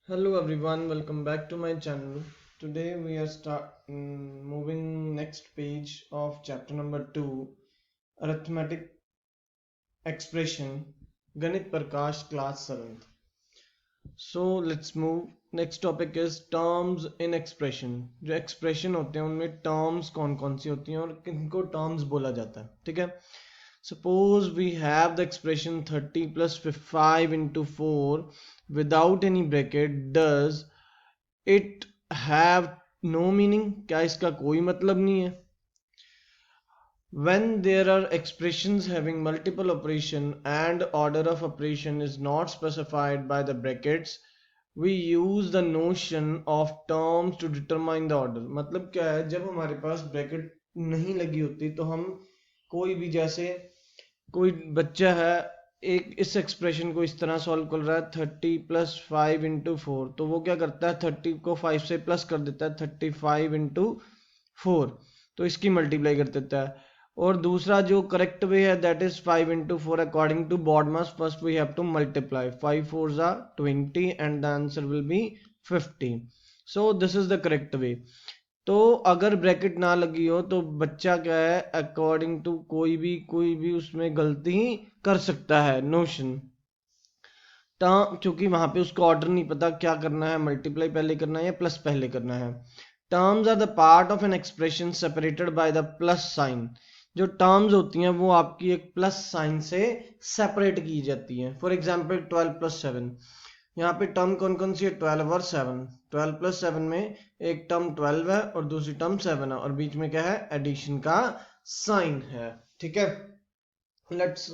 Hello everyone, welcome back to my channel. Today we are moving next page of chapter number 2, arithmetic expression, Ganit Prakash, class 7th. So let's move. Next topic is terms in expression. जो expression होते हैं उनमें terms कौन कौन सी होती हैं और किनको terms बोला जाता है, ठीक है? Suppose we have the expression 30 plus 5 into 4 without any bracket. Does it have no meaning? क्या इसका कोई मतलब नहीं है? When there are expressions having multiple operation and order of operation is not specified by the brackets, we use the notion of terms to determine the order. मतलब क्या है, जब हमारे पास ब्रैकेट नहीं लगी होती तो हम कोई भी, जैसे कोई बच्चा है, एक इस एक्सप्रेशन को इस तरह सॉल्व कर रहा है 30 प्लस 5 इंटू 4, तो वो क्या करता है 30 को 5 से प्लस कर देता है 35 इंटू 4, तो इसकी मल्टीप्लाई कर देता है। और दूसरा जो करेक्ट वे है that is 5 into 4 according to BODMAS. First we have to multiply 5 4 जा 20 and the answer will be 50। So this is the correct way. तो अगर ब्रैकेट ना लगी हो तो बच्चा क्या है, अकॉर्डिंग टू कोई भी उसमें गलती कर सकता है नोशन। क्योंकि वहां पे उसको ऑर्डर नहीं पता क्या करना है, मल्टीप्लाई पहले करना है या प्लस पहले करना है। Terms are the part of an expression separated by the plus sign. जो टर्म्स होती हैं वो आपकी एक प्लस साइन से सेपरेट की जाती हैं। फॉर एग्जाम्पल 12 प्लस 7, यहाँ पे टर्म कौन कौन सी है, 12 और 7। 12 प्लस 7 में एक टर्म 12 है और दूसरी टर्म 7 है और बीच में क्या है, एडिशन का साइन है, ठीक है। Let's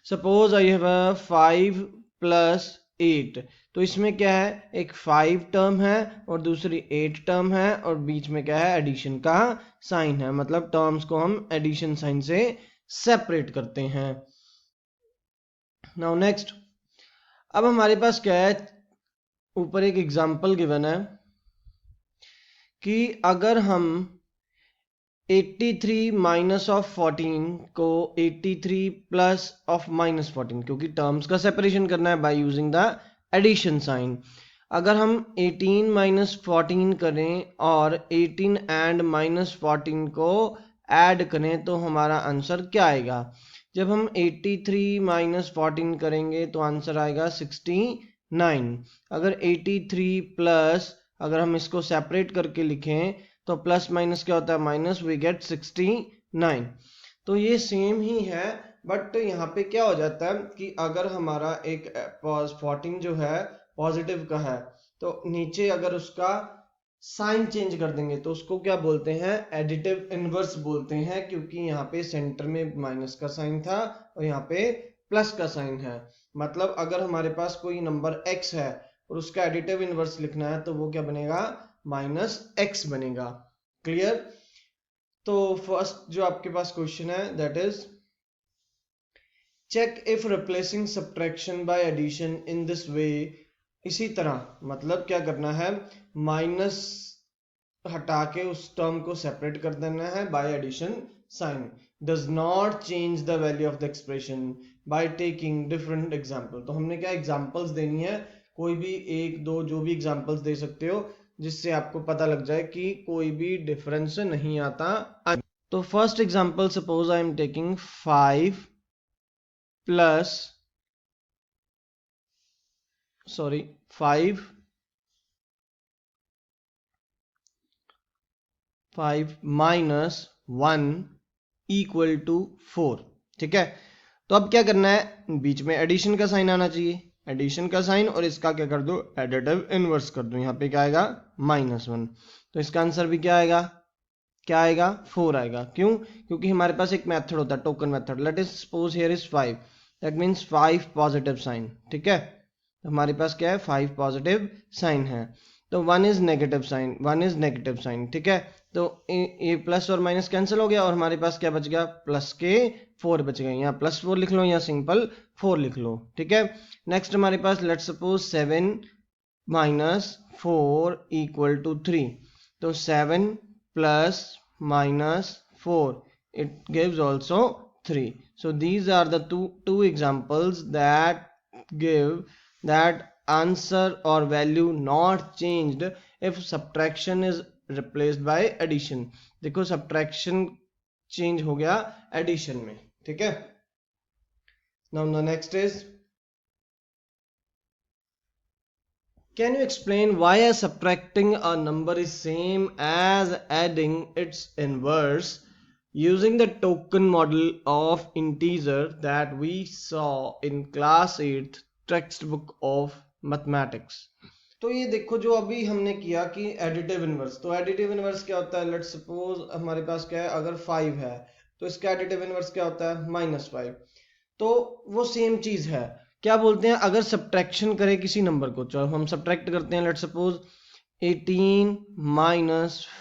suppose I have 5 plus 8, तो इसमें क्या है, एक 5 टर्म है और दूसरी 8 टर्म है और बीच में क्या है, एडिशन का साइन है। मतलब टर्म्स को हम एडिशन साइन से सेपरेट करते हैं। नाउ नेक्स्ट, अब हमारे पास क्या है, ऊपर एक एग्जांपल गिवन है कि अगर हम 83 माइनस ऑफ 14 को 83 प्लस ऑफ माइनस 14, क्योंकि टर्म्स का सेपरेशन करना है by using the addition sign. अगर हम 18 माइनस 14 करें और 18 एंड माइनस 14 को ऐड करें तो हमारा आंसर क्या आएगा। जब हम 83 माइनस 14 करेंगे तो आंसर आएगा 69। अगर 83 प्लस, अगर हम इसको सेपरेट करके लिखें तो प्लस माइनस क्या होता है, माइनस, वी गेट 69। तो ये सेम ही है, बट यहाँ पे क्या हो जाता है कि अगर हमारा एक 14 जो है पॉजिटिव का है तो नीचे अगर उसका साइन चेंज कर देंगे तो उसको क्या बोलते हैं, एडिटिव इनवर्स बोलते हैं, क्योंकि यहाँ पे सेंटर में माइनस का साइन था और यहाँ पे प्लस का साइन है। मतलब अगर हमारे पास कोई नंबर x है और उसका एडिटिव इनवर्स लिखना है तो वो क्या बनेगा, माइनस एक्स बनेगा। क्लियर। तो फर्स्ट जो आपके पास क्वेश्चन है that is check if replacing subtraction by addition in this way. इसी तरह मतलब क्या करना है, माइनस हटा के उस टर्म को सेपरेट कर देना है by addition sign. Does not change the value of the expression by taking different example. तो हमने क्या एग्जांपल्स देनी है, कोई भी एक दो जो भी एग्जांपल्स दे सकते हो जिससे आपको पता लग जाए कि कोई भी डिफरेंस नहीं आता। तो first example, suppose I am taking 5 plus, sorry 5 minus 1 equal to 4, ठीक है। तो अब क्या करना है, बीच में एडिशन का साइन आना चाहिए, एडिशन का साइन, और इसका क्या कर दो, एडिटिव इनवर्स कर दो। यहाँ पे क्या आएगा, -1। तो इसका आंसर भी क्या आएगा, क्या आएगा, 4 आएगा। क्यों, क्योंकि हमारे पास एक मेथड होता है token method. Let is suppose here is 5, that means 5 positive sign, ठीक है। तो हमारे पास क्या है, 5 पॉजिटिव साइन है। तो 1 is negative sign, 1 is negative sign, ठीक है। तो ये प्लस और माइनस कैंसिल हो गया और हमारे पास क्या बच गया, प्लस के 4 बच गए। यहाँ +4 लिख लो या सिंपल 4 लिख लो, ठीक है। नेक्स्ट हमारे पास let's suppose 7 minus 4 equal to 3। तो 7 plus minus 4, it gives also 3. So these are the two examples that give that answer or value not changed if subtraction is replaced by addition. देखो subtraction change हो गया addition में, ठीक है. Now the next is, can you explain why subtracting a number is same as adding its inverse using the token model of integer that we saw in class 8 textbook of mathematics. तो ये देखो जो अभी हमने किया कि additive inverse, तो additive inverse क्या होता है, लेट्स सपोज हमारे पास क्या है, अगर 5 है तो इसका एडिटिव इनवर्स क्या होता है, -5. तो वो सेम चीज है. क्या बोलते हैं, अगर सब्ट्रैक्शन करें किसी नंबर को, चलो हम सब्ट्रैक्ट करते हैं, लेट्स सपोज 18 -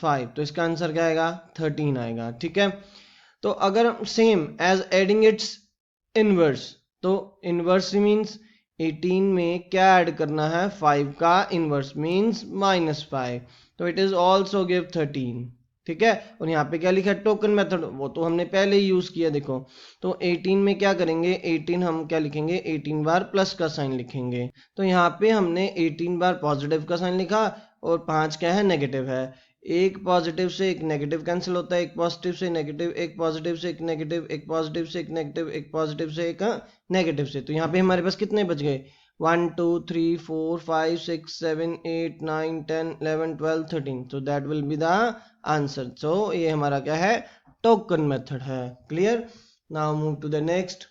5, तो इसका आंसर क्या आएगा, 13 आएगा, ठीक है. तो अगर same as adding its inverse, तो इनवर्स मीन्स 18 में क्या ऐड करना है, 5 का इनवर्स मीन्स -5, तो इट इज ऑल्सो गिव 13, ठीक है. और यहाँ पे क्या लिखा है, टोकन मेथड, वो तो हमने पहले ही यूज किया. देखो तो 18 में क्या करेंगे, 18 हम क्या लिखेंगे, 18 बार प्लस का साइन लिखेंगे. तो यहाँ पे हमने 18 बार पॉजिटिव का साइन लिखा और 5 क्या है, नेगेटिव है. एक पॉजिटिव से एक नेगेटिव कैंसिल होता है, एक पॉजिटिव से नेगेटिव, एक पॉजिटिव से एक नेगेटिव, एक पॉजिटिव से एक नेगेटिव, एक पॉजिटिव से एक नेगेटिव से. तो यहाँ पे हमारे पास कितने बच गए, 1 2 3 4 5 6 7 8 9 10 11 12 13. So that will be the answer. So ये हमारा क्या है, टोकन मेथड है. Clear. Now move to the next.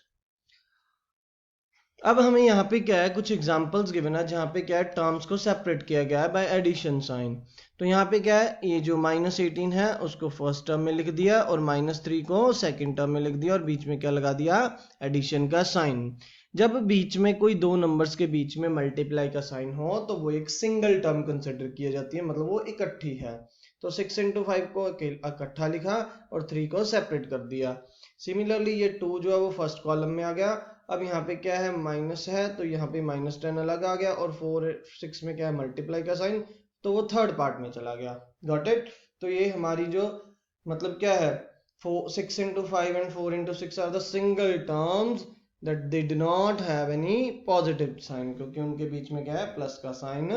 अब हमें यहाँ पे क्या है, कुछ एग्जांपल्स गिवन है जहाँ पे क्या है, टर्म्स को सेपरेट किया गया है बाय एडिशन साइन. तो यहाँ पे क्या है, ये जो -18 है उसको फर्स्ट टर्म में लिख दिया और -3 को सेकंड टर्म में लिख दिया और बीच में क्या लगा दिया, एडिशन का साइन. जब बीच में कोई दो नंबर्स के बीच में मल्टीप्लाई का साइन हो तो वो एक सिंगल टर्म कंसिडर किया जाती है, मतलब वो इकट्ठी है. तो 6 × 5 को इकट्ठा लिखा और 3 को सेपरेट कर दिया. सिमिलरली ये 2 जो है वो फर्स्ट कॉलम में आ गया. अब यहाँ पे क्या है, माइनस है तो यहाँ पे -10 अलग आ गया और 4 6 में क्या है, मल्टीप्लाई का साइन, तो वो थर्ड पार्ट में चला गया. Got it. तो ये हमारी जो मतलब क्या है, 6 × 5 and 4 × 6 are the single terms that they do not have any positive sign, क्योंकि उनके बीच में क्या है, प्लस का साइन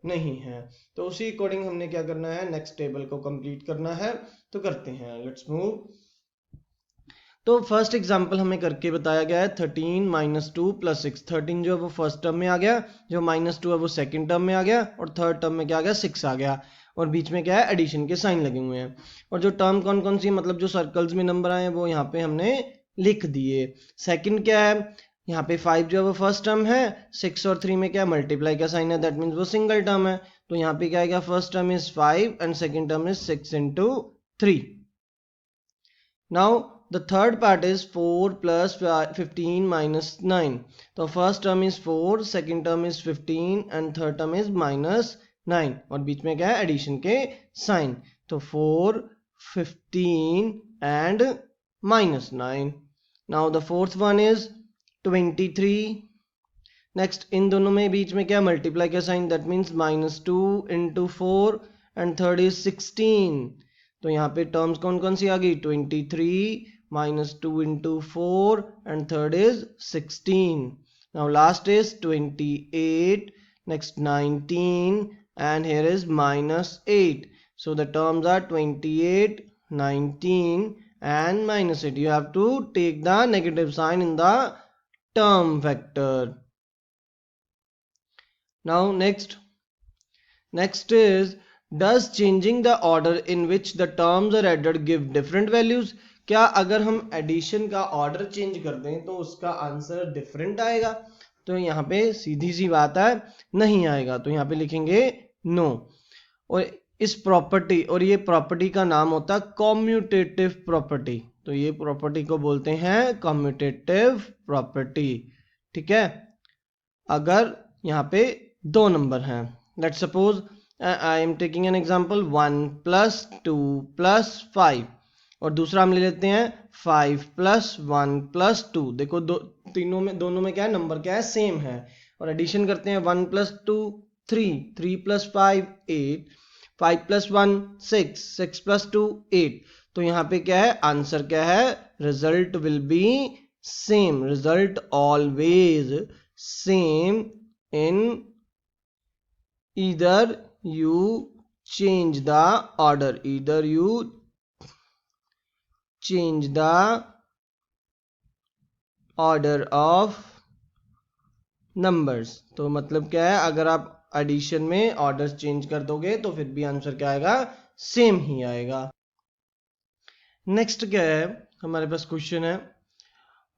नहीं है. तो उसी अकॉर्डिंग हमने क्या करना है, नेक्स्ट टेबल को कंप्लीट करना है. तो करते हैं, लेट्स मूव. तो फर्स्ट एग्जांपल हमें करके बताया गया है 13 - 2 + 6. 13 जो है वो फर्स्ट टर्म में आ गया, जो -2 है वो सेकंड टर्म में आ गया और थर्ड टर्म में क्या आ गया, 6 आ गया और बीच में क्या है, एडिशन के साइन लगे हुए हैं. और जो टर्म कौन कौन सी, मतलब जो सर्कल्स में नंबर आए वो यहाँ पे हमने लिख दिए. सेकंड क्या है, यहाँ पे 5 जो है वो फर्स्ट टर्म है, 6 और 3 में क्या मल्टीप्लाई का साइन है, दैट मीन्स वो सिंगल टर्म है. तो यहाँ पे क्या आएगा, first term is 5 and second term is 6 × 3. Now the third part is 4 + 15 - 9. तो first term is 4, second term is 15 and third term is -9 और बीच में क्या है, एडिशन के साइन. तो 4 15 and -9. Now the fourth one is 23. Next इन दोनों में बीच में क्या, मल्टीप्लाई का sign, that means -2 × 4 and third is 16. तो यहाँ पे टर्म्स कौन कौन सी आ गई, 23 -2 × 4 and third is 16. Now last is 28, next 19 and here is -8. So the terms are 28, 19 and -8. You have to take the negative sign in the term vector. Now next is, does changing the order in which the terms are added give different values? क्या अगर हम addition का order change कर दें तो उसका answer different आएगा? तो यहाँ पे सीधी सी बात है, नहीं आएगा. तो यहाँ पे लिखेंगे नो. और इस प्रॉपर्टी, और ये प्रॉपर्टी का नाम होता है कॉम्यूटेटिव प्रॉपर्टी. तो ये प्रॉपर्टी को बोलते हैं कॉम्यूटेटिव प्रॉपर्टी, ठीक है. अगर यहाँ पे दो नंबर हैं, let's suppose I am taking an example 1 + 2 + 5 और दूसरा हम ले लेते हैं 5 + 1 + 2. देखो दोनों में क्या है, नंबर क्या है, सेम है. और एडिशन करते हैं, 1 + 2 3, 3 + 5 8, 5 + 1 6, 6 + 2 8. तो यहाँ पे क्या है, आंसर क्या है, result will be same. Result always same in either you change the order, either you change the order of numbers। तो मतलब क्या है, अगर आप एडिशन में ऑर्डर चेंज कर दोगे तो फिर भी आंसर क्या आएगा, सेम ही आएगा। नेक्स्ट क्या है हमारे पास क्वेश्चन है,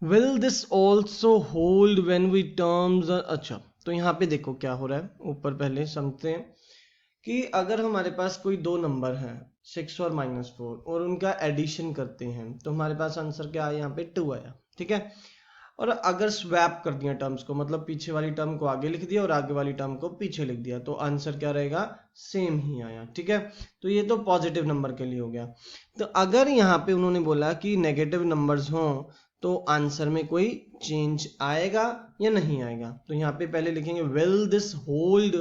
will this also hold when we terms. अच्छा, तो यहाँ पे देखो क्या हो रहा है, ऊपर पहले समझते हैं कि अगर हमारे पास कोई दो नंबर हैं 6 और -4 और उनका एडिशन करते हैं तो हमारे पास आंसर क्या आया, यहाँ पे 2 आया, ठीक है। और अगर स्वैप कर दिया टर्म्स को, मतलब पीछे वाली टर्म को आगे लिख दिया और आगे वाली टर्म को पीछे लिख दिया, तो आंसर क्या रहेगा, सेम ही आया, ठीक है। तो ये तो पॉजिटिव नंबर के लिए हो गया। तो अगर यहाँ पे उन्होंने बोला कि नेगेटिव नंबर्स हों तो आंसर में कोई चेंज आएगा या नहीं आएगा। तो यहाँ पे पहले लिखेंगे will this hold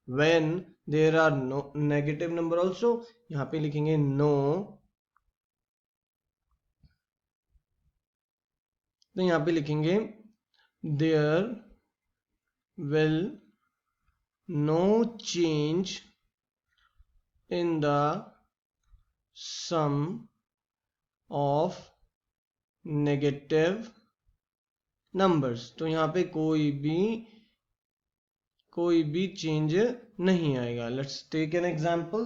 when there are no negative number also, यहाँ पे लिखेंगे नो। तो यहाँ पे लिखेंगे there will no change in the sum of negative numbers. तो यहाँ पे कोई भी चेंज नहीं आएगा। Let's take an example,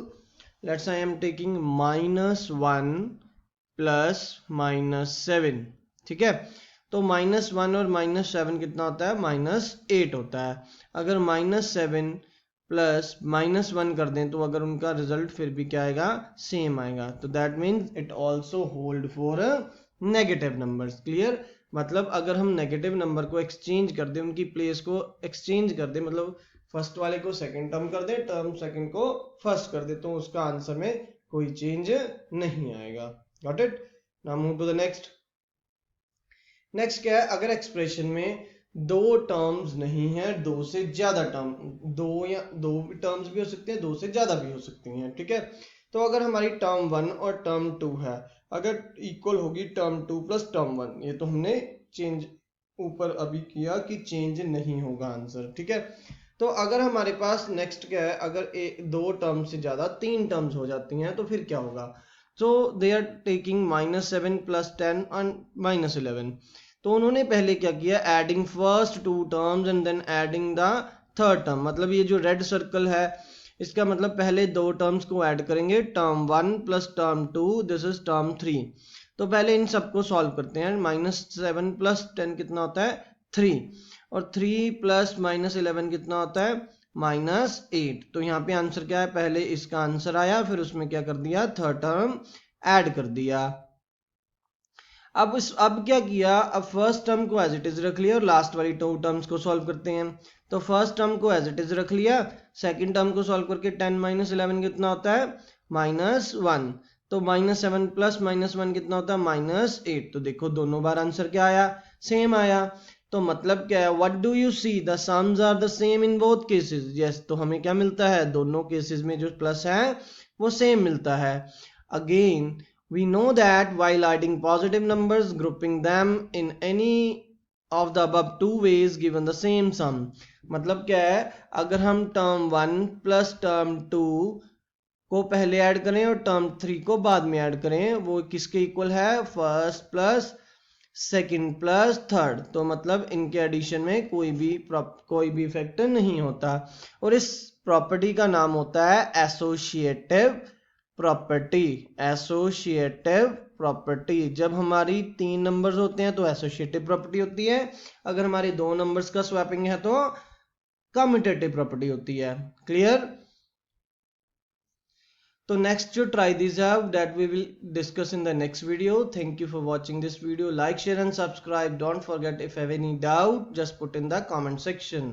let's I am taking -1 plus -7, ठीक है। तो -1 और -7 कितना होता है, -8 होता है। अगर -7 प्लस -1 कर दें तो अगर उनका रिजल्ट फिर भी क्या आएगा, सेम आएगा। तो that means it also hold for negative numbers. Clear, मतलब अगर हम नेगेटिव नंबर को एक्सचेंज कर दें, उनकी प्लेस को एक्सचेंज कर दें, मतलब फर्स्ट वाले को सेकंड टर्म कर दें, टर्म सेकंड को फर्स्ट कर दें, तो उसका आंसर में कोई चेंज नहीं आएगा। Got it. Now move to the next. Next क्या है, अगर एक्सप्रेशन में दो टर्म्स नहीं है, दो से ज्यादा टर्म, दो टर्म्स भी हो सकते हैं, दो से ज्यादा भी हो सकती हैं, ठीक है। तो अगर हमारी टर्म 1 और टर्म 2 है, अगर इक्वल होगी टर्म 2 प्लस टर्म 1, ये तो हमने चेंज ऊपर अभी किया कि चेंज नहीं होगा आंसर, ठीक है। तो अगर हमारे पास नेक्स्ट क्या है, अगर दो टर्म से ज्यादा 3 टर्म्स हो जाती हैं तो फिर क्या होगा। So they are taking -7 plus 10 and -11। तो उन्होंने पहले क्या किया, adding first 2 terms and then adding the third term. मतलब ये जो रेड सर्कल है इसका मतलब पहले दो टर्म्स को ऐड करेंगे, term 1 plus term 2, this is term 3। तो पहले इन सबको सॉल्व करते हैं। -7 प्लस 10 कितना होता है, 3, और 3 प्लस -11 कितना होता है, -8। तो यहाँ पे आंसर क्या है, पहले इसका आंसर आया, फिर उसमें क्या कर दिया, थर्ड टर्म ऐड कर दिया। अब क्या किया, अब फर्स्ट टर्म को एज इट इज रख लिया और लास्ट वाली 2 टर्म्स को सॉल्व करते हैं। तो फर्स्ट टर्म को एज इट इज रख लिया, सेकंड टर्म को सॉल्व करके 10 -11 कितना होता है, -1। तो -7 प्लस -1 कितना होता है, -8। तो देखो दोनों बार आंसर क्या आया, सेम आया। तो मतलब क्या है, what do you see, the sums are the same in both cases. Yes, तो हमें क्या मिलता है, दोनों केसेस में जो प्लस है वो सेम मिलता है। Again we know that while adding positive numbers, grouping them in any of the above two ways given the same sum। मतलब क्या है, अगर हम टर्म 1 प्लस टर्म 2 को पहले ऐड करें और टर्म 3 को बाद में ऐड करें, वो किसके इक्वल है, first plus second plus third. तो मतलब इनके एडिशन में कोई भी इफेक्ट नहीं होता। और इस प्रॉपर्टी का नाम होता है एसोसिएटिव प्रॉपर्टी। एसोसिएटिव प्रॉपर्टी, जब हमारी 3 नंबर्स होते हैं तो एसोसिएटिव प्रॉपर्टी होती है, अगर हमारे 2 नंबर्स का स्वैपिंग है तो कम्यूटेटिव प्रॉपर्टी होती है। क्लियर। तो next to try these out that we will discuss in the next video. Thank you for watching this video. Like, share and subscribe. Don't forget, if you have any doubt, just put in the comment section.